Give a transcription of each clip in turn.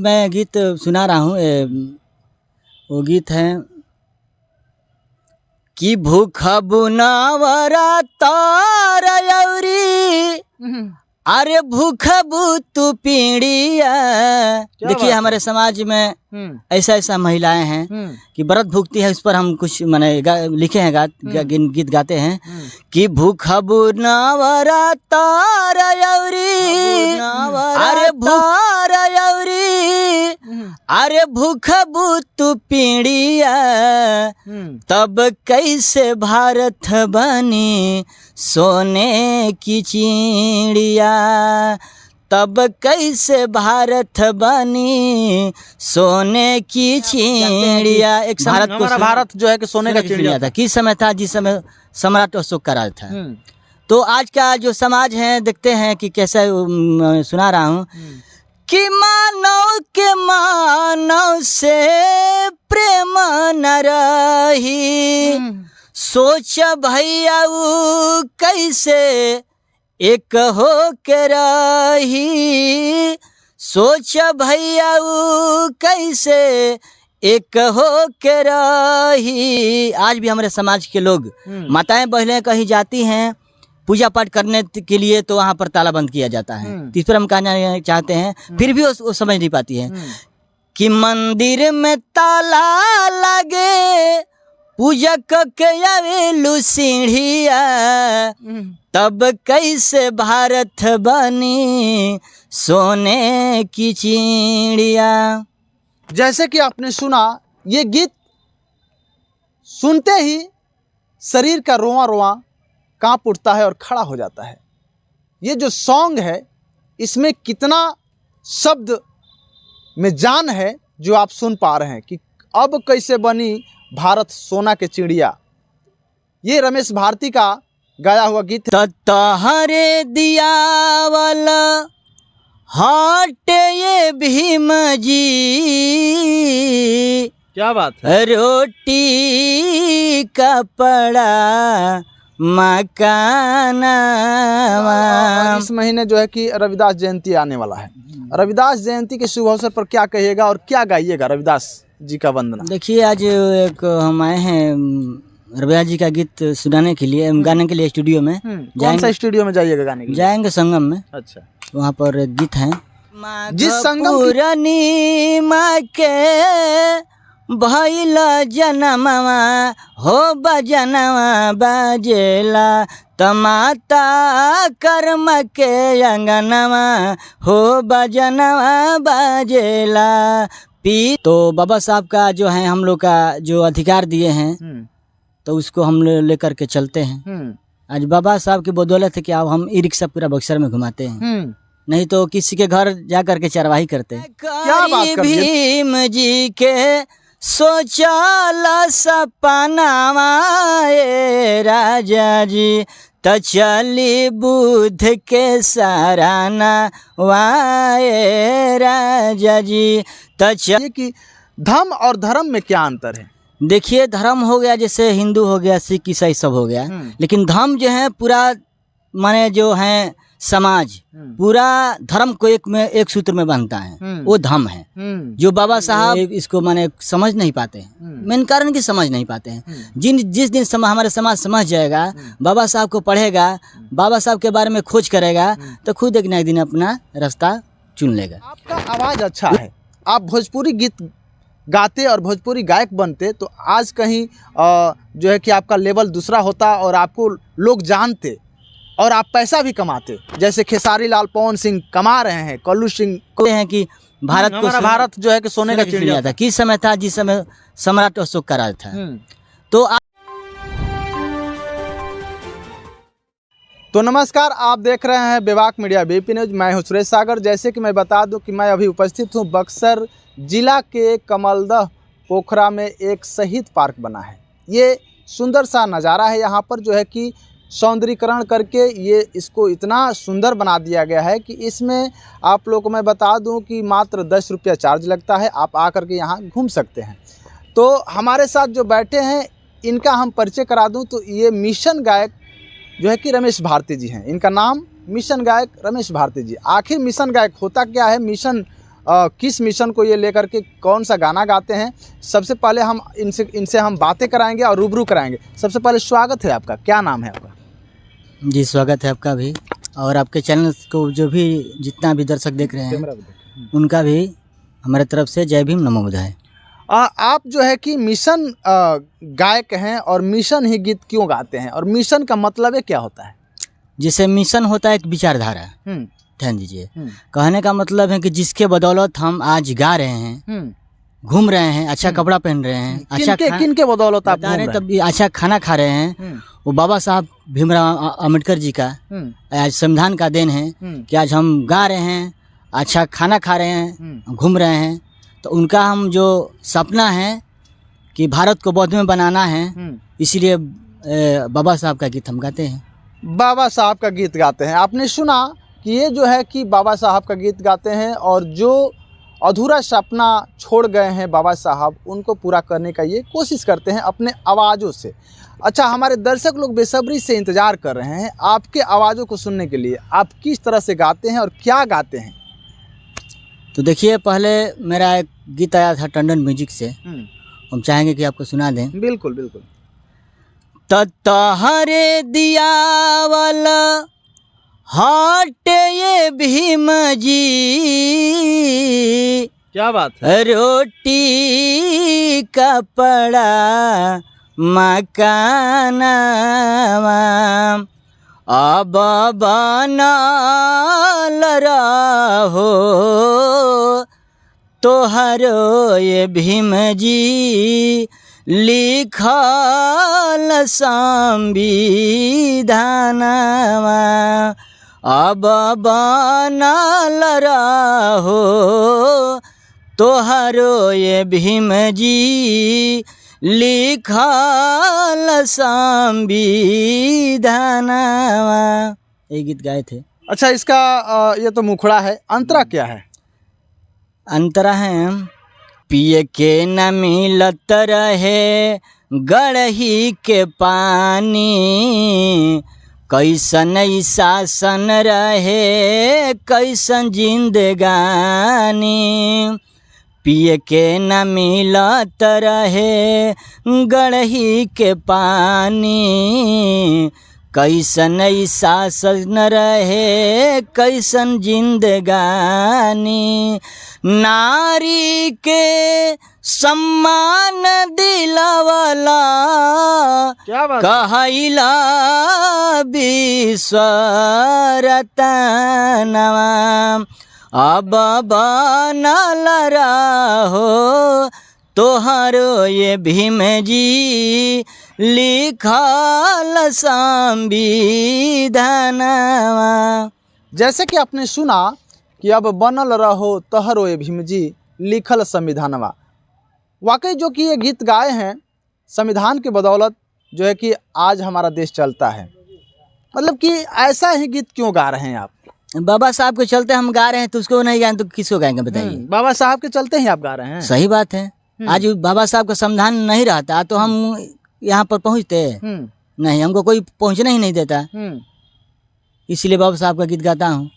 मैं गीत सुना रहा हूँ, वो गीत है कि भूखा बुनावरा तारयौरी अरे भूखा तू पीड़िया। देखिए हमारे समाज में ऐसा महिलाएं हैं कि व्रत भुगती है, उस पर हम कुछ माने लिखे हैं गीत गाते हैं कि भूखा बुनावरा तारयौरी अरे अरे भूखा तू पीड़िया तब कैसे भारत बनी सोने की चिड़िया, तब कैसे भारत बनी सोने की चिड़िया। एक भारत को भारत जो है कि सोने का चिड़िया था, किस समय था जिस समय सम्राट अशोक का राज था। तो आज का जो समाज है देखते हैं कि कैसे सुना रहा हूँ कि मानव के मानव से प्रेम न रही, सोच भैया वो कैसे एक हो के रही, सोच भैया वो कैसे एक हो के रही। आज भी हमारे समाज के लोग माताएं बहनें कहीं जाती हैं पूजा पाठ करने के लिए तो वहाँ पर ताला बंद किया जाता है। इस पर हम कहना चाहते हैं, फिर भी वो समझ नहीं पाती है कि मंदिर में ताला लगे पूजक के आवेलू सीढ़िया तब कैसे भारत बनी सोने की चिड़िया। जैसे कि आपने सुना, ये गीत सुनते ही शरीर का रोआ रोआ कांप उठता है और खड़ा हो जाता है। ये जो सॉन्ग है इसमें कितना शब्द में जान है जो आप सुन पा रहे हैं कि अब कैसे बनी भारत सोना के चिड़िया। ये रमेश भारती का गाया हुआ गीत है। तहरे दिया वाला हाट ये भीम जी, क्या बात है, रोटी कपड़ा मकाना। इस महीने जो है कि रविदास जयंती आने वाला है। रविदास जयंती के शुभ अवसर पर क्या कहिएगा और क्या गाइएगा रविदास जी का वंदना? देखिए आज एक हम आए हैं रविदास जी का गीत सुनाने के लिए, गाने के लिए स्टूडियो में। कौन सा स्टूडियो में जाइएगा गाने के लिए? जाएंगे संगम में। अच्छा, वहाँ पर एक गीत है जिस संगम पुरानी माँ के भैला जनमवा हो बजनवा बजेला तमाता कर्म के अंगनवा हो बजनवा बजेला पी। तो बाबा साहब का जो है हम लोग का जो अधिकार दिए हैं तो उसको हम लेकर के चलते हैं। आज बाबा साहब की बदौलत है कि अब हम ई रिक्शा पूरा बक्सर में घुमाते हैं, नहीं तो किसी के घर जा करके चरवाही करते हैं। क्या बात कर रही है? भीम जी के सोचाला सपनावा ए राजा जी त चली बुद्ध के सराना वाए राजा जी त ये कि धर्म और धर्म में क्या अंतर है? देखिए धर्म हो गया जैसे हिंदू हो गया, सिख ईसाई सब हो गया, लेकिन धर्म जो है पूरा माने जो है समाज पूरा धर्म को एक सूत्र में बांधता है, वो धर्म है। जो बाबा साहब इसको माने समझ नहीं पाते हैं, मेन कारण की समझ नहीं पाते हैं। जिस दिन हमारे समाज समझ जाएगा, बाबा साहब को पढ़ेगा, बाबा साहब के बारे में खोज करेगा तो खुद एक न एक दिन अपना रास्ता चुन लेगा। आपका आवाज अच्छा है, आप भोजपुरी गीत गाते और भोजपुरी गायक बनते तो आज कहीं जो है कि आपका लेवल दूसरा होता और आपको लोग जानते और आप पैसा भी कमाते, जैसे खेसारी लाल पवन सिंह कमा रहे हैं, कल्लू सिंह कहते हैं कि भारत जो है कि सोने का चिड़िया था। किस समय था जिस समय सम्राट अशोक का राज था। तो नमस्कार, आप देख रहे हैं बेबाक मीडिया बीपी न्यूज। मैं हूं सुरेश सागर। जैसे कि मैं बता दूं कि मैं अभी उपस्थित हूं बक्सर जिला के कमलदह पोखरा में एक शहीद पार्क बना है। ये सुंदर सा नज़ारा है, यहाँ पर जो है कि सौंदर्यीकरण करके ये इसको इतना सुंदर बना दिया गया है कि इसमें आप लोगों को मैं बता दूं कि मात्र 10 रुपया चार्ज लगता है, आप आकर के यहाँ घूम सकते हैं। तो हमारे साथ जो बैठे हैं इनका हम परिचय करा दूं तो ये मिशन गायक जो है कि रमेश भारती जी हैं। इनका नाम मिशन गायक रमेश भारती जी। आखिर मिशन गायक होता क्या है, मिशन किस मिशन को ये लेकर के कौन सा गाना गाते हैं, सबसे पहले हम इनसे हम बातें कराएंगे और रूबरू कराएंगे। सबसे पहले स्वागत है आपका, क्या नाम है आपका? जी स्वागत है आपका भी, और आपके चैनल को जो भी जितना भी दर्शक देख रहे हैं उनका भी हमारे तरफ से जय भीम नमो बुद्धाय। आप जो है कि मिशन गायक हैं और मिशन ही गीत क्यों गाते हैं, और मिशन का मतलब है क्या होता है? जिसे मिशन होता है एक विचारधारा, ध्यान दीजिए। कहने का मतलब है कि जिसके बदौलत हम आज गा रहे हैं, घूम रहे हैं, अच्छा कपड़ा पहन रहे हैं, अच्छा किन के बदौलत आप बता रहे हैं, तब अच्छा खाना खा रहे हैं, वो बाबा साहब भीमराव अम्बेडकर जी का आज संविधान का देन है कि आज हम गा रहे हैं, अच्छा खाना खा रहे हैं, घूम रहे हैं। तो उनका हम जो सपना है कि भारत को बौद्ध में बनाना है, इसीलिए बाबा साहब का गीत हम गाते हैं। बाबा साहब का गीत गाते हैं। आपने सुना कि ये जो है कि बाबा साहब का गीत गाते हैं और जो अधूरा सपना छोड़ गए हैं बाबा साहब, उनको पूरा करने का ये कोशिश करते हैं अपने आवाज़ों से। अच्छा, हमारे दर्शक लोग बेसब्री से इंतज़ार कर रहे हैं आपके आवाज़ों को सुनने के लिए। आप किस तरह से गाते हैं और क्या गाते हैं? तो देखिए, पहले मेरा एक गीत आया था टंडन म्यूजिक से, हम चाहेंगे कि आपको सुना दें। बिल्कुल बिल्कुल। तहरे दियावल हाट ये भीम जी, क्या बात है। रोटी कपड़ा मकाना अब बनल रहो तोहरो ये भीम जी, लिखल संविधानवा अब बनल रहो तोहरो ये भीम जी, लिखल संविधानवा। ये गीत गाए थे। अच्छा, इसका ये तो मुखड़ा है, अंतरा क्या है? अंतरा है पिए के न मिलत रहे गड़ही के पानी, कैसन ई शासन रहे कैसन जिंदगानी। पिए के न मिलत रहे गड़ही के पानी, कैसन ई शासन रहे कैसन जिंदगानी। नारी के सम्मान दिलवला कहैला विश्वरतनवा अब बनल रहो तोहरो ये भीम जी, लिखल संविधानवा। जैसे कि आपने सुना कि अब बनल रहो तोहरो ये भीम जी, लिखल संविधानवा। वाकई जो कि ये गीत गाए हैं संविधान की बदौलत जो है कि आज हमारा देश चलता है। मतलब कि ऐसा ही गीत क्यों गा रहे हैं आप? बाबा साहब के चलते हम गा रहे हैं, तो उसको नहीं गाएं तो किसको गाएंगे बताइए? बाबा साहब के चलते ही आप गा रहे हैं। सही बात है। आज बाबा साहब का संविधान नहीं रहता तो हम यहाँ पर पहुँचते नहीं, हमको कोई पहुँचने ही नहीं देता, इसलिए बाबा साहब का गीत गाता हूँ।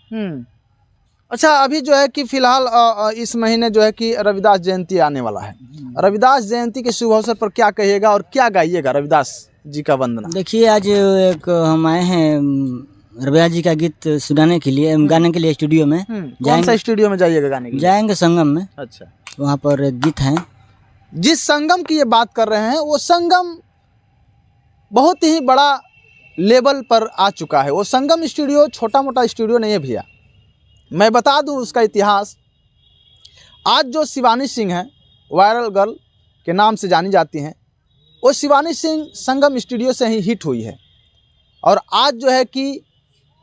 अच्छा, अभी जो है कि फिलहाल इस महीने जो है कि रविदास जयंती आने वाला है। रविदास जयंती के शुभ अवसर पर क्या कहिएगा और क्या गाइएगा रविदास जी का वंदना? देखिए, आज एक हम आए हैं रविदास जी का गीत सुनाने के लिए, गाने के लिए स्टूडियो में। कौन सा स्टूडियो में जाइएगा गाने के लिए? जाएंगे संगम में। अच्छा, वहाँ पर एक गीत है। जिस संगम की ये बात कर रहे हैं वो संगम बहुत ही बड़ा लेवल पर आ चुका है। वो संगम स्टूडियो छोटा मोटा स्टूडियो नहीं है भैया। मैं बता दूं उसका इतिहास। आज जो शिवानी सिंह हैं, वायरल गर्ल के नाम से जानी जाती हैं, वो शिवानी सिंह संगम स्टूडियो से ही हिट हुई है और आज जो है कि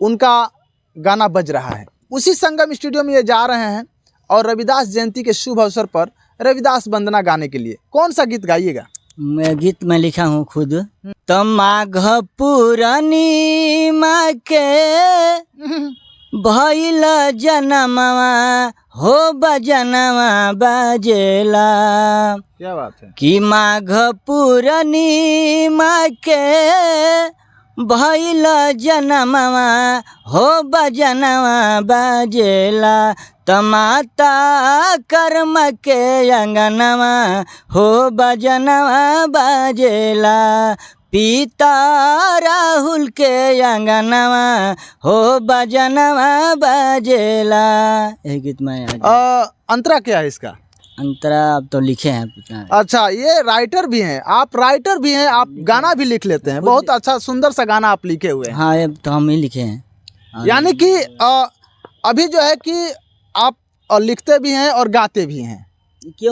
उनका गाना बज रहा है। उसी संगम स्टूडियो में ये जा रहे हैं और रविदास जयंती के शुभ अवसर पर रविदास वंदना गाने के लिए। कौन सा गीत गाइएगा? गीत मैं लिखा हूँ खुद। माघ पुरानी माँ के भइल जनमवा हो बजनवा बजेला। क्या बात है कि माघ पुरानी माँ के भइल जनमवा हो बजनवा बजेला। तमाता कर्म के अंगनवा हो बजनवा बाजेला, पिता राहुल के अंगनवा हो बजनवा बाजेला। यही गीत मैं अंतरा क्या है इसका? अंतरा अब तो लिखे हैं। अच्छा, ये राइटर भी हैं, आप राइटर भी हैं, आप गाना भी लिख लेते हैं। बहुत अच्छा सुंदर सा गाना आप लिखे हुए हैं। हाँ, ये तो हम ही लिखे हैं। यानी कि अभी जो है कि आप लिखते भी हैं और गाते भी हैं,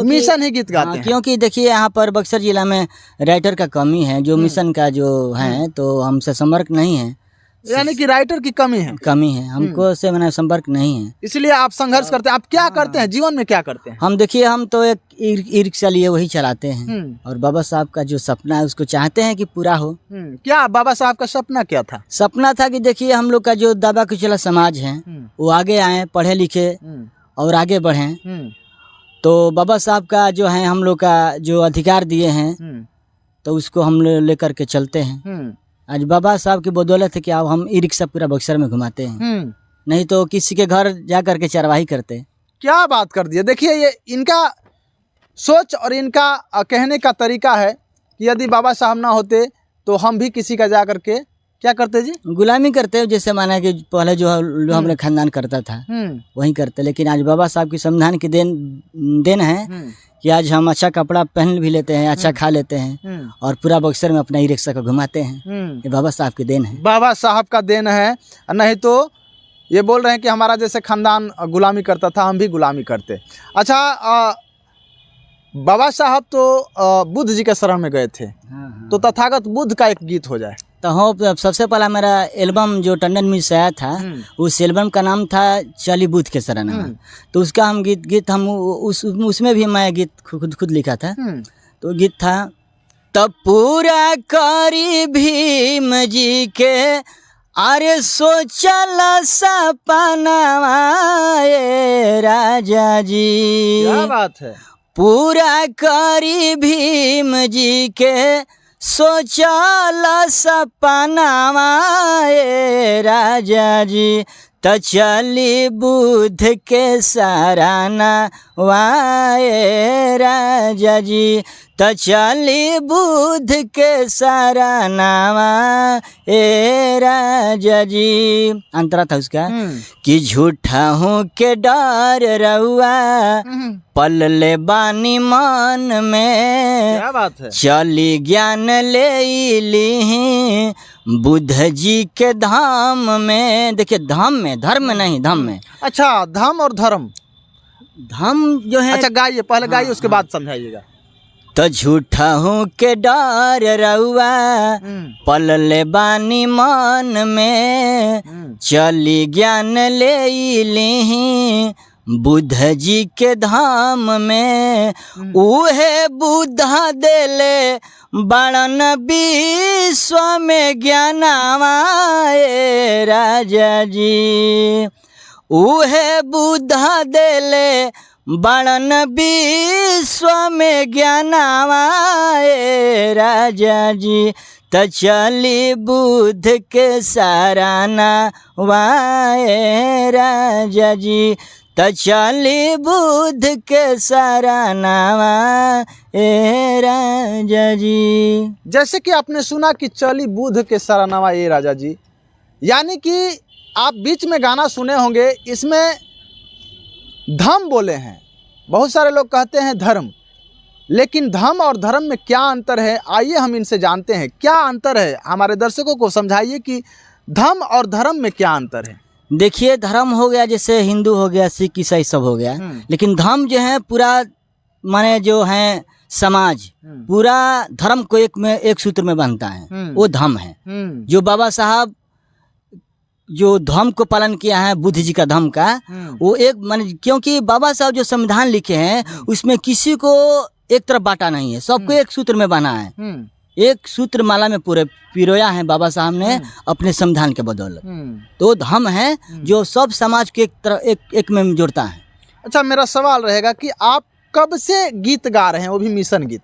मिशन ही गीत गाते हैं। क्योंकि देखिए यहाँ पर बक्सर जिला में राइटर का कमी है, जो मिशन का जो है तो हमसे संपर्क नहीं है। यानी कि राइटर की कमी है, हमको से मैंने संपर्क नहीं है, इसलिए आप संघर्ष करते हैं। आप क्या करते हैं जीवन में, क्या करते हैं? हम देखिए, हम तो एक ई रिक्शा लिए वही चलाते हैं, और बाबा साहब का जो सपना है उसको चाहते हैं कि पूरा हो। क्या बाबा साहब का सपना क्या था? सपना था कि देखिए हम लोग का जो दाबा कुचला समाज है वो आगे आए, पढ़े लिखे और आगे बढ़ें। तो बाबा साहब का जो है हम लोग का जो अधिकार दिए हैं तो उसको हम लेकर के चलते हैं। आज बाबा साहब की बदौलत है कि अब हम ई रिक्शा पूरा बक्सर में घुमाते हैं, नहीं तो किसी के घर जा करके चरवाही करते। क्या बात कर दिया। देखिए, ये इनका सोच और इनका कहने का तरीका है कि यदि बाबा साहब ना होते तो हम भी किसी का जा करके क्या करते जी? गुलामी करते। जैसे माना कि पहले जो हमने खानदान करता था वही करते, लेकिन आज बाबा साहब की संविधान की देन है कि आज हम अच्छा कपड़ा पहन भी लेते हैं, अच्छा खा लेते हैं और पूरा बक्सर में अपना ई रिक्शा को घुमाते हैं। ये बाबा साहब की देन है, बाबा साहब का देन है। नहीं तो ये बोल रहे हैं कि हमारा जैसे खानदान गुलामी करता था, हम भी गुलामी करते। अच्छा, बाबा साहब तो बुद्ध जी के शरण में गए थे, तो तथागत बुद्ध का एक गीत हो जाए। तो हो, सबसे पहला मेरा एल्बम जो टंडन म्यूजिक से आया था उस एल्बम का नाम था चली बुद्ध के शरण में। तो उसका हम गीत हम उसमें भी मैं गीत खुद लिखा था। तो गीत था, तब पूरा करी भीम जी के अरे सोचल सपना राजा जी। क्या बात है। पूरा करी भीम जी के सोचल सपनावा राजा जी, त चली बुद्ध के सराना वाए राजा जी, त चली बुद्ध के सरानावा ए राजा जी। अंतरा था उसका कि झूठा हूँ के डर रहुआ पल ले बानी मन में। क्या बात है। चली ज्ञान ले ली बुद्ध जी के धाम में। देखिए धाम में, धर्म में नहीं, धाम में। अच्छा, धाम और धर्म, धाम जो है। अच्छा गाइए, पहले गाइए, उसके बाद समझाइएगा। तो झूठा हूँ के डर रहुआ पल ले बानी मन में, चली ज्ञान ले ली बुद्ध जी के धाम में। उहे बुद्धा देले बड़न विश्व में ज्ञानावा राजा जी। उहे बुद्धा देले बड़न विश्व में ज्ञानावा राजा जी, त चली बुद्ध के सराना वाए राजा जी, त चली बुद्ध के सरानावा ए राजा जी। जैसे कि आपने सुना कि चली बुद्ध के सरानावा ए राजा जी, यानी कि आप बीच में गाना सुने होंगे, इसमें धर्म बोले हैं। बहुत सारे लोग कहते हैं धर्म, लेकिन धर्म और धर्म में क्या अंतर है, आइए हम इनसे जानते हैं क्या अंतर है। हमारे दर्शकों को समझाइए कि धर्म और धर्म में क्या अंतर है। देखिए, धर्म हो गया जैसे हिंदू हो गया, सिख ईसाई सब हो गया, लेकिन धर्म जो है पूरा माने जो है समाज, पूरा धर्म को एक सूत्र में बांधता है, वो धर्म है। जो बाबा साहब जो धर्म को पालन किया है, बुद्ध जी का धर्म का, वो एक माने, क्योंकि बाबा साहब जो संविधान लिखे हैं उसमें किसी को एक तरफ बांटा नहीं है, सबको एक सूत्र में बांधा है। एक सूत्र माला में पूरे पिरोया है बाबा साहब ने अपने संविधान के बदौलत। तो धर्म है जो सब समाज के एक में जोड़ता है। अच्छा, मेरा सवाल रहेगा कि आप कब से गीत गा रहे हैं, वो भी मिशन गीत?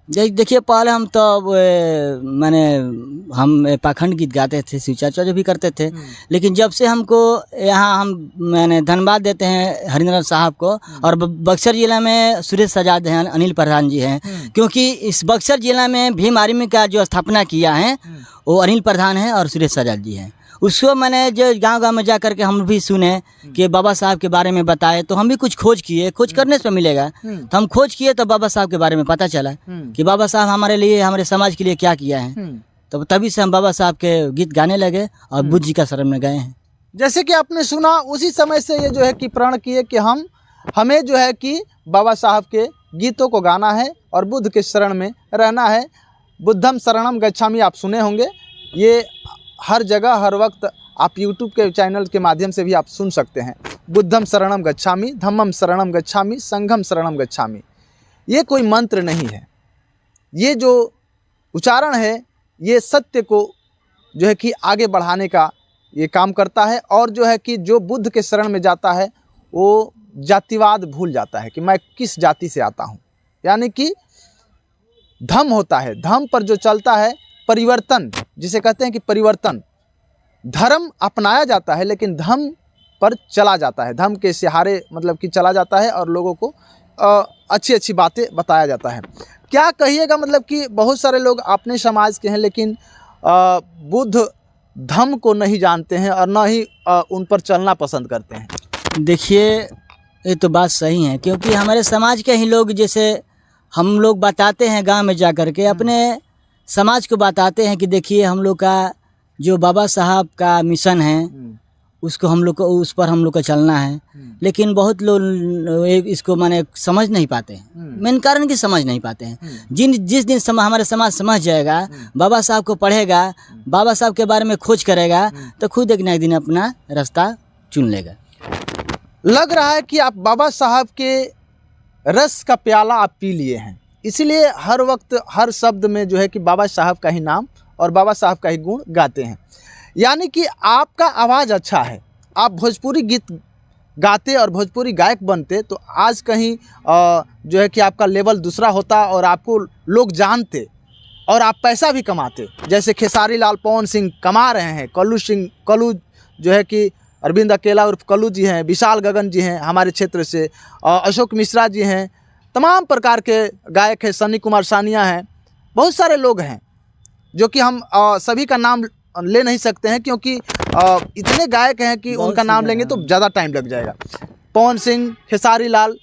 देखिए पहले हम तो माने हम पाखंड गीत गाते थे, शिव चर्चा जो भी करते थे, लेकिन जब से हमको यहाँ हम मैंने धन्यवाद देते हैं हरिंद्र साहब को, और बक्सर जिला में सुरेश सजाद हैं, अनिल प्रधान जी हैं, क्योंकि इस बक्सर जिला में भीम आर्मी का जो स्थापना किया है वो अनिल प्रधान है और सुरेश सजाद जी हैं। उसको मैंने जो गांव-गांव में जा करके हम भी सुने कि बाबा साहब के बारे में बताए, तो हम भी कुछ खोज किए, खोज करने से मिलेगा, तो हम खोज किए तो बाबा साहब के बारे में पता चला कि बाबा साहब हमारे लिए, हमारे समाज के लिए क्या किया है। तो तभी से हम बाबा साहब के गीत गाने लगे और बुद्ध जी का शरण में गए हैं। जैसे कि आपने सुना, उसी समय से ये जो है कि प्रण किए कि हमें जो है कि बाबा साहब के गीतों को गाना है और बुद्ध के शरण में रहना है। बुद्धम शरणम गच्छामि आप सुने होंगे, ये हर जगह हर वक्त आप यूट्यूब के चैनल के माध्यम से भी आप सुन सकते हैं। बुद्धम शरणम गच्छामि, धम्मम शरणम गच्छामि, संघम शरणम गच्छामि। ये कोई मंत्र नहीं है, ये जो उच्चारण है ये सत्य को जो है कि आगे बढ़ाने का ये काम करता है। और जो है कि जो बुद्ध के शरण में जाता है वो जातिवाद भूल जाता है कि मैं किस जाति से आता हूँ। यानी कि धम्म होता है, धम्म पर जो चलता है, परिवर्तन जिसे कहते हैं कि परिवर्तन, धर्म अपनाया जाता है लेकिन धम्म पर चला जाता है, धम्म के सहारे मतलब कि चला जाता है और लोगों को अच्छी अच्छी बातें बताया जाता है। क्या कहिएगा, मतलब कि बहुत सारे लोग अपने समाज के हैं लेकिन बुद्ध धम्म को नहीं जानते हैं और न ही उन पर चलना पसंद करते हैं। देखिए ये तो बात सही है, क्योंकि हमारे समाज के ही लोग, जैसे हम लोग बताते हैं गांव में जा कर के अपने समाज को बताते हैं कि देखिए हम लोग का जो बाबा साहब का मिशन है उसको हम लोग को, उस पर हम लोग को चलना है, लेकिन बहुत लोग इसको माने समझ नहीं पाते हैं। मेन कारण कि समझ नहीं पाते हैं। जिस दिन हमारे समाज समझ जाएगा, बाबा साहब को पढ़ेगा, बाबा साहब के बारे में खोज करेगा, तो खुद एक ना एक दिन अपना रास्ता चुन लेगा। लग रहा है कि आप बाबा साहब के रस का प्याला आप पी लिए हैं, इसीलिए हर वक्त हर शब्द में जो है कि बाबा साहब का ही नाम और बाबा साहब का ही गुण गाते हैं। यानी कि आपका आवाज़ अच्छा है, आप भोजपुरी गीत गाते और भोजपुरी गायक बनते तो आज कहीं जो है कि आपका लेवल दूसरा होता और आपको लोग जानते और आप पैसा भी कमाते। जैसे खेसारी लाल, पवन सिंह कमा रहे हैं, कल्लू जो है कि अरविंद अकेला उर्फ कल्लू जी हैं, विशाल गगन जी हैं हमारे क्षेत्र से, अशोक मिश्रा जी हैं, तमाम प्रकार के गायक हैं, सन्नी कुमार सानिया हैं, बहुत सारे लोग हैं जो कि हम सभी का नाम ले नहीं सकते हैं क्योंकि इतने गायक हैं कि उनका नाम लेंगे तो ज़्यादा टाइम लग जाएगा। पवन सिंह, खेसारी लाल,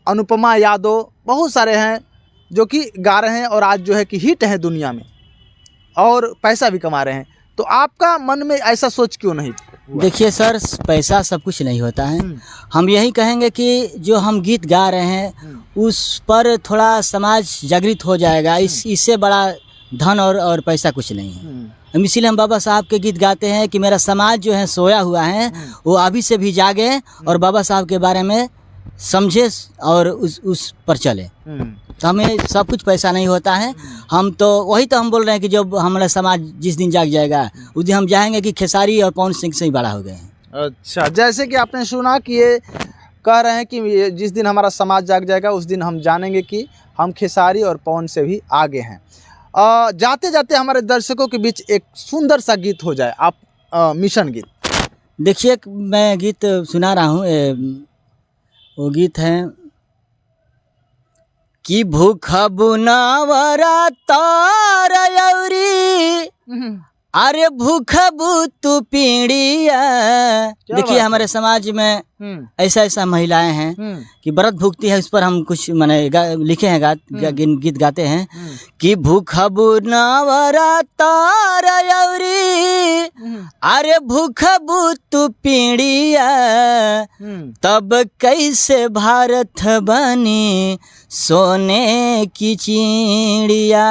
अनुपमा यादव, बहुत सारे हैं जो कि गा रहे हैं और आज जो है कि हिट है दुनिया में और पैसा भी कमा रहे हैं। तो आपका मन में ऐसा सोच क्यों नहीं? देखिए सर, पैसा सब कुछ नहीं होता है। हम यही कहेंगे कि जो हम गीत गा रहे हैं उस पर थोड़ा समाज जागृत हो जाएगा, इससे बड़ा धन और पैसा कुछ नहीं है। इसीलिए हम बाबा साहब के गीत गाते हैं कि मेरा समाज जो है सोया हुआ है वो अभी से भी जागे और बाबा साहब के बारे में समझे और उस पर चले। तो हमें सब कुछ पैसा नहीं होता है। हम तो वही तो हम बोल रहे हैं कि जब हमारा समाज जिस दिन जाग जाएगा उस दिन हम जाएंगे कि खेसारी और पवन सिंह से ही बड़ा हो गए हैं। अच्छा, जैसे कि आपने सुना कि ये कह रहे हैं कि जिस दिन हमारा समाज जाग जाएगा उस दिन हम जानेंगे कि हम खेसारी और पवन से भी आगे हैं। जाते जाते हमारे दर्शकों के बीच एक सुंदर सा गीत हो जाए, आप मिशन गीत। देखिए मैं गीत सुना रहा हूँ, वो गीत है कि भूखा बुनावरा तारयौरी, अरे भूखा तू पीड़िया। देखिए हमारे समाज में ऐसा महिलाएं हैं कि व्रत भुगती है, उस पर हम कुछ माने लिखे हैं गीत गाते हैं कि भूखा बुनावरा तारयौरी, अरे भूखा तू पीड़िया, तब कैसे भारत बनी सोने की चिड़िया,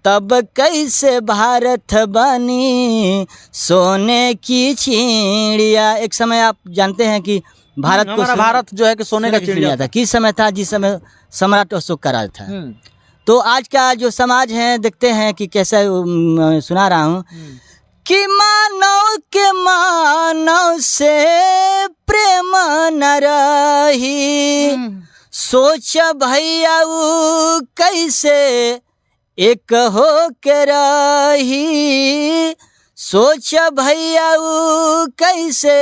तब कैसे भारत बनी सोने की चिड़िया। एक समय आप जानते हैं कि भारत जो है कि सोने का चिड़िया था। किस समय था? जिस समय सम्राट अशोक का राज था। तो आज का जो समाज है देखते हैं कि कैसा सुना रहा हूँ कि मानव के मानव से प्रेम न रही, सोच भैया ऊ कैसे एक हो के रही, सोच भैया ऊ कैसे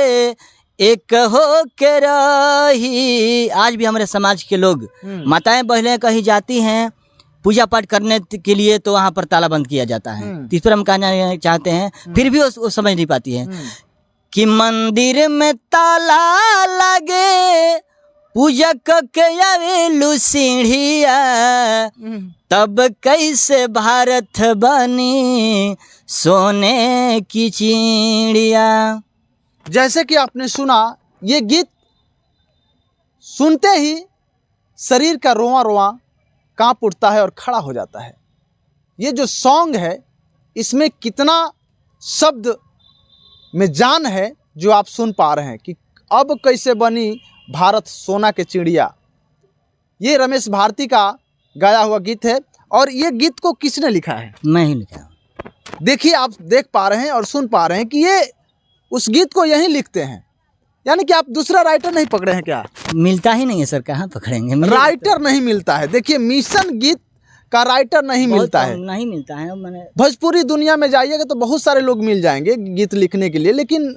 एक हो के रही। आज भी हमारे समाज के लोग माताएं बहनें कहीं जाती हैं पूजा पाठ करने के लिए तो वहाँ पर ताला बंद किया जाता है। तो इस पर हम कहना चाहते हैं, फिर भी वो समझ नहीं पाती है कि मंदिर में ताला लगे पूजक के आवेलू सीढ़िया, तब कैसे भारत बनी सोने की चिड़िया। जैसे कि आपने सुना, ये गीत सुनते ही शरीर का रोआ रोआ कांप उठता है और खड़ा हो जाता है। ये जो सॉन्ग है इसमें कितना शब्द में जान है जो आप सुन पा रहे हैं कि अब कैसे बनी भारत सोना के चिड़िया। ये रमेश भारती का गाया हुआ गीत है। और ये गीत को किसने लिखा है? मैं ही लिखा। देखिए, आप देख पा रहे हैं और सुन पा रहे हैं कि ये उस गीत को यही लिखते हैं, यानी कि आप दूसरा राइटर नहीं पकड़े हैं क्या? मिलता ही नहीं है सर, कहाँ पकड़ेंगे? राइटर नहीं मिलता है। देखिए, मिशन गीत का राइटर नहीं मिलता है, नहीं मिलता है। मैंने भोजपुरी दुनिया में जाइएगा तो बहुत सारे लोग मिल जाएंगे गीत लिखने के लिए, लेकिन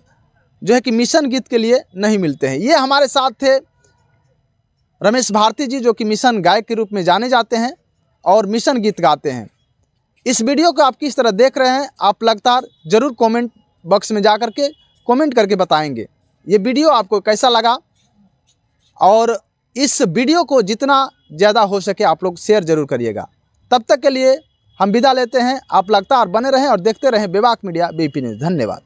जो है कि मिशन गीत के लिए नहीं मिलते हैं। ये हमारे साथ थे रमेश भारती जी, जो कि मिशन गायक के रूप में जाने जाते हैं और मिशन गीत गाते हैं। इस वीडियो को आप किस तरह देख रहे हैं, आप लगातार जरूर कमेंट बॉक्स में जा कर के कमेंट करके बताएंगे ये वीडियो आपको कैसा लगा। और इस वीडियो को जितना ज़्यादा हो सके आप लोग शेयर जरूर करिएगा। तब तक के लिए हम विदा लेते हैं। आप लगातार बने रहें और देखते रहें बेबाक मीडिया BP न्यूज़। धन्यवाद।